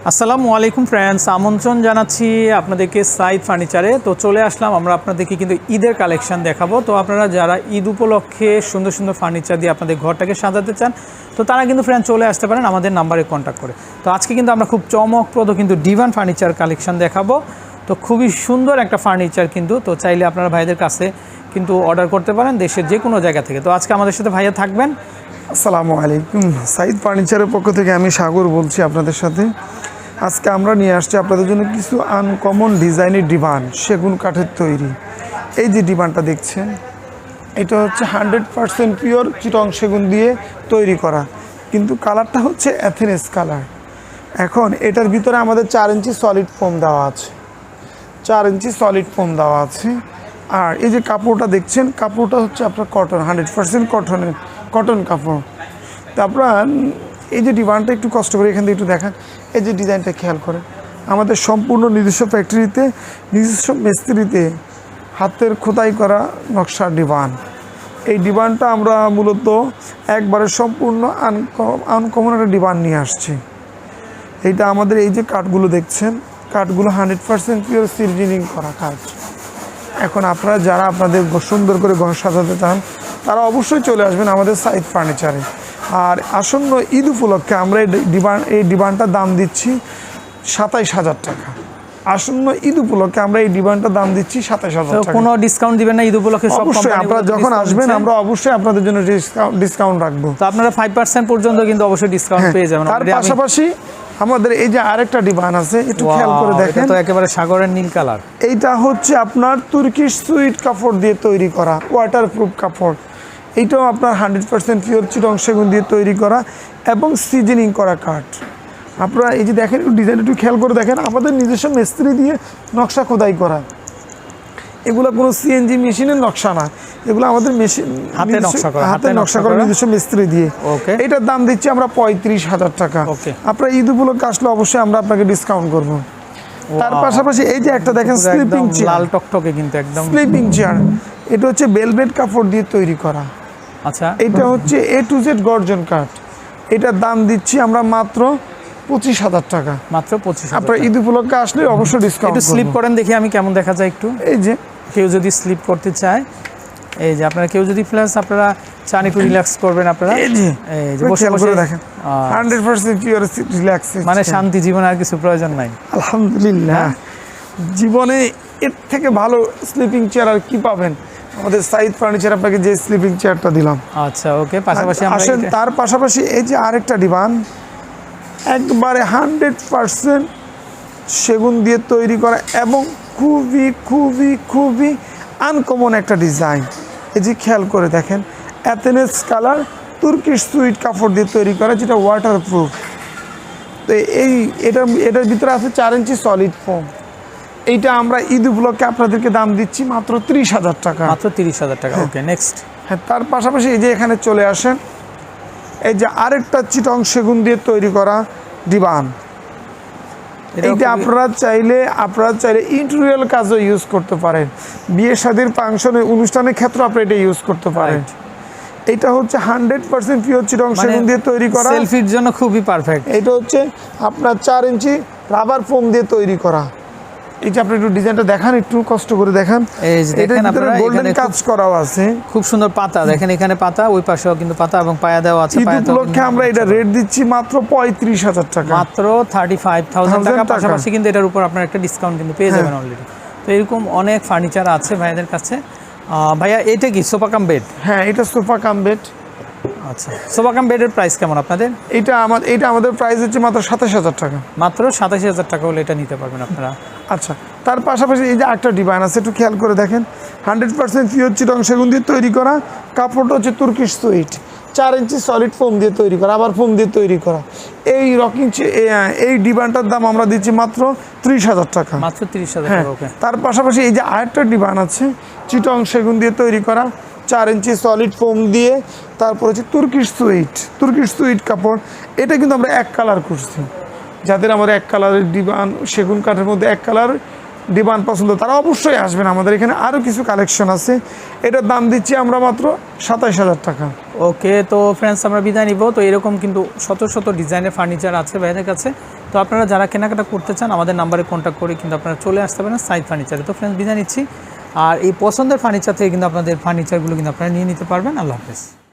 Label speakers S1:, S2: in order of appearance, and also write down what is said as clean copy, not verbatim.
S1: আসসালামু আলাইকুম ফ্রেন্ডস, আমন্ত্রণ জানাচ্ছি আপনাদেরকে সাইদ ফার্নিচারে। তো চলে আসলাম, আমরা আপনাদেরকে কিন্তু ঈদের কালেকশন দেখাবো। তো আপনারা যারা ঈদ উপলক্ষে সুন্দর সুন্দর ফার্নিচার দিয়ে আপনাদের ঘরটাকে সাজাতে চান, তো তারা কিন্তু ফ্রেন্ড চলে আসতে পারেন আমাদের নাম্বারে কন্ট্যাক্ট করে। তো আজকে কিন্তু আমরা খুব চমকপ্রদ কিন্তু ডিভান ফার্নিচার কালেকশন দেখাবো। তো খুবই সুন্দর একটা ফার্নিচার কিন্তু, তো চাইলে আপনারা ভাইদের কাছে কিন্তু অর্ডার করতে পারেন দেশের যে কোনো জায়গা থেকে। তো আজকে আমাদের সাথে ভাইয়া থাকবেন।
S2: আসসালামু আলাইকুম, সাইদ ফার্নিচারের পক্ষ থেকে আমি সাগর বলছি আপনাদের সাথে। আজকে আমরা নিয়ে আসছি আপনাদের জন্য কিছু আনকমন ডিজাইনের ডিভান, সেগুন কাঠের তৈরি। এই যে ডিভানটা দেখছেন, এটা হচ্ছে 100% পিওর চিটং সেগুন দিয়ে তৈরি করা, কিন্তু কালারটা হচ্ছে অ্যাথেনেস কালার। এখন এটার ভিতরে আমাদের 4 ইঞ্চি সলিড ফোম দেওয়া আছে, 4 ইঞ্চি সলিড ফোম দেওয়া আছে। আর এই যে কাপড়টা দেখছেন, কাপড়টা হচ্ছে আপনার কটন, 100% কটন কাপড়। তারপর এই যে ডিজাইনটা একটু কষ্ট করে এখান থেকে একটু দেখান, এই যে ডিজাইনটা খেয়াল করেন। আমাদের সম্পূর্ণ নিজস্ব ফ্যাক্টরিতে, নিজস্ব মিস্ত্রিতে হাতের খোদাই করা নকশার ডিভান। এই ডিভানটা আমরা মূলত একবারে সম্পূর্ণ আনকমন একটা ডিভান নিয়ে আসছি। এইটা আমাদের এই যে কাঠগুলো দেখছেন, কাঠগুলো 100% পিওর সিজনিং করা কাঠ। এখন আপনারা যারা আপনাদের সুন্দর করে ঘর সাজাতে চান, তারা অবশ্যই চলে আসবেন আমাদের সাইদ ফার্নিচারে। আর আসন্ন ঈদ উপলক্ষে আমরা এই ডিভানটার দাম দিচ্ছি 27,000 টাকা। আসন্ন ঈদ উপলক্ষে আমরা এই ডিভানটার দাম দিচ্ছি 27,000 টাকা।
S1: কোনো ডিসকাউন্ট দিবেন না ঈদ উপলক্ষে?
S2: অবশ্যই আপনারা যখন আসবেন আমরা অবশ্যই আপনাদের জন্য ডিসকাউন্ট রাখবো।
S1: তো আপনারা 5% পর্যন্ত কিন্তু অবশ্যই ডিসকাউন্ট পেয়ে যাবেন।
S2: তার পাশাপাশি আমাদের এই যে আরেকটা ডিভান আছে, একটু খেয়াল করে দেখেন,
S1: এটা তো একেবারে সাগরের নীল কালার।
S2: এইটা হচ্ছে আপনার তুর্কিশ সুইট কাপড় দিয়ে তৈরি করা, ওয়াটারপ্রুফ কাপড়। এইটাও আপনার 100% পিওর চিটং সেগুন দিয়ে তৈরি করা এবং সিজনিং করা কাঠ। আপনারা এই যে দেখেন, একটু ডিজাইন একটু খেয়াল করে দেখেন, আমাদের নিজস্ব মিস্ত্রি দিয়ে নকশা খোদাই করা। এগুলো কোনো সিএনজি মেশিনের নকশা না, এগুলো আমাদের মেশিন হাতে নকশা করা নিজস্ব মিস্ত্রি দিয়ে। এটার দাম দিচ্ছি আমরা 35,000 টাকা। আপনারা ঈদ উপলক্ষে আসলে অবশ্যই আমরা আপনাকে ডিসকাউন্ট করবো। তার পাশাপাশি এই যে একটা দেখেন স্লিপিং চেয়ার,
S1: লাল টকটকে কিন্তু একদম
S2: স্লিপিং চেয়ার। এটা হচ্ছে ভেলভেট কাপড় দিয়ে তৈরি করা।
S1: আচ্ছা,
S2: এটা হচ্ছে A to Z গর্জন কাঠ। এটার দাম দিচ্ছি আমরা মাত্র 25,000 টাকা।
S1: মাত্র 25,000।
S2: আপনারা ঈদ উপলক্ষে আসলে অবশ্যই ডিসকাউন্ট।
S1: একটু স্লিপ করেন দেখি আমি কেমন দেখা যায় একটু।
S2: এই যে
S1: কেউ যদি স্লিপ করতে চায়, এই যে আপনারা কেউ যদি প্লাস আপনারা চান একটু রিল্যাক্স করবেন, আপনারা
S2: এই যে বসে বসে দেখেন 100% পিওর রিল্যাক্স,
S1: মানে শান্তি, জীবনে আর কিছু প্রয়োজন নাই।
S2: আলহামদুলিল্লাহ, জীবনে এর থেকে ভালো স্লিপিং চেয়ার আর কি পাবেন? আমাদের সাইদ ফার্নিচার আপনাকে যে স্লিপিং চেয়ারটা দিলাম।
S1: আচ্ছা, ওকে। পাশাপাশি
S2: আসেন, তার পাশাপাশি এই যে আরেকটা ডিভান, একবারে 100% সেগুন দিয়ে তৈরি করা এবং খুবই খুবই খুবই আনকমন একটা ডিজাইন। এই যে খেয়াল করে দেখেন, অ্যাথেনেস কালার তুর্কিশ সুইট কাপড় দিয়ে তৈরি করা, যেটা ওয়াটারপ্রুফ। তো এটার ভিতরে আছে 4 ইঞ্চি সলিড ফোম। এইটা আমরা ঈদ উপলক্ষে আপনাদেরকে দাম দিচ্ছি মাত্র 30,000 টাকা।
S1: মাত্র 30,000 টাকা। ওকে, নেক্সট।
S2: হ্যাঁ, তার পাশাপাশি এই যে এখানে চলে আসেন, এই যে আরেকটা চিটং সেগুন দিয়ে তৈরি করা ডিভান। এইটা আপনারা চাইলে ইন্টেরিয়র কাজও ইউজ করতে পারেন, বিয়ে শাদীর ফাংশনে অনুষ্ঠানের ক্ষেত্রে আপনি এটা ইউজ করতে পারেন। এটা হচ্ছে 100% পিওর চিটং সেগুন দিয়ে তৈরি করা,
S1: সেলফির জন্য খুবই পারফেক্ট।
S2: এটা হচ্ছে আপনার 4 ইঞ্চি রাবার ফোম দিয়ে তৈরি করা। এই যে আপনি একটু ডিজাইনটা দেখান, একটু কষ্ট করে দেখান।
S1: এই যে দেখেন আপনারা,
S2: গোল্ডেন কাজ করাও আছে,
S1: খুব সুন্দর পাতা দেখেন, এখানে পাতা, ওই পাশেও কিন্তু পাতা এবং পায়া দেওয়া আছে।
S2: ঈদ উপলক্ষে আমরা এটা রেট দিচ্ছি মাত্র 35,000 টাকা।
S1: মাত্র 35,000 টাকা। পাশাপাশি কিন্তু এটার উপর আপনারা একটা ডিসকাউন্ট কিন্তু পেয়ে যাবেন অলরেডি। তো এরকম অনেক ফার্নিচার আছে ভাইয়াদের কাছে। ভাইয়া এটা কি সোফা কাম বেড?
S2: হ্যাঁ, এটা সোফা কাম বেড।
S1: আচ্ছা, সোফা কাম বেডের প্রাইস কেমন আপনাদের?
S2: এটা আমাদের প্রাইস হচ্ছে মাত্র 27,000 টাকা।
S1: মাত্র 27,000 টাকা হলে এটা নিতে পারবেন আপনারা।
S2: আচ্ছা, তার পাশাপাশি এই যে একটা ডিজাইন আছে, একটু খেয়াল করে দেখেন, 100% পিওর চিটং সেগুন দিয়ে তৈরি করা, কাপড়টা হচ্ছে তুর্কিশ সুইট, 4 ইঞ্চি সলিড ফোম দিয়ে তৈরি করা, আবার ফোম দিয়ে তৈরি করা। এই ডিজাইনটার দাম আমরা দিচ্ছি মাত্র 30,000 টাকা।
S1: মাত্র 30,000 টাকা। ওকে।
S2: তার পাশাপাশি এই যে আরেকটা ডিজাইন আছে, চিটং সেগুন দিয়ে তৈরি করা, 4 ইঞ্চি সলিড ফোম দিয়ে, তারপর হচ্ছে তুর্কিশ সুইট কাপড়। এটা কিন্তু আমরা এক কালার করছি, যাদের আমার এক কালারের ডিজাইন, সেগুন কাঠের মধ্যে এক কালার ডিভান পছন্দ তারা অবশ্যই আসবেন। আমাদের এখানে আরও কিছু কালেকশন আছে, এটার দাম দিচ্ছি আমরা মাত্র 27,000 টাকা।
S1: ওকে, তো ফ্রেন্ডস আমরা বিদায় নিব। তো এরকম কিন্তু শত শত ডিজাইনের ফার্নিচার আছে ভাইদের কাছে। তো আপনারা যারা কেনাকাটা করতে চান আমাদের নাম্বারে কন্ট্যাক্ট করে কিন্তু আপনারা চলে আসতে পারেন সাইদ ফার্নিচারে। তো ফ্রেন্ডস বিদায় নিচ্ছি, আর এই পছন্দের ফার্নিচার থেকে কিন্তু আপনাদের ফার্নিচারগুলো কিন্তু আপনারা নিয়ে নিতে পারবেন। আল্লাহ হাফেজ।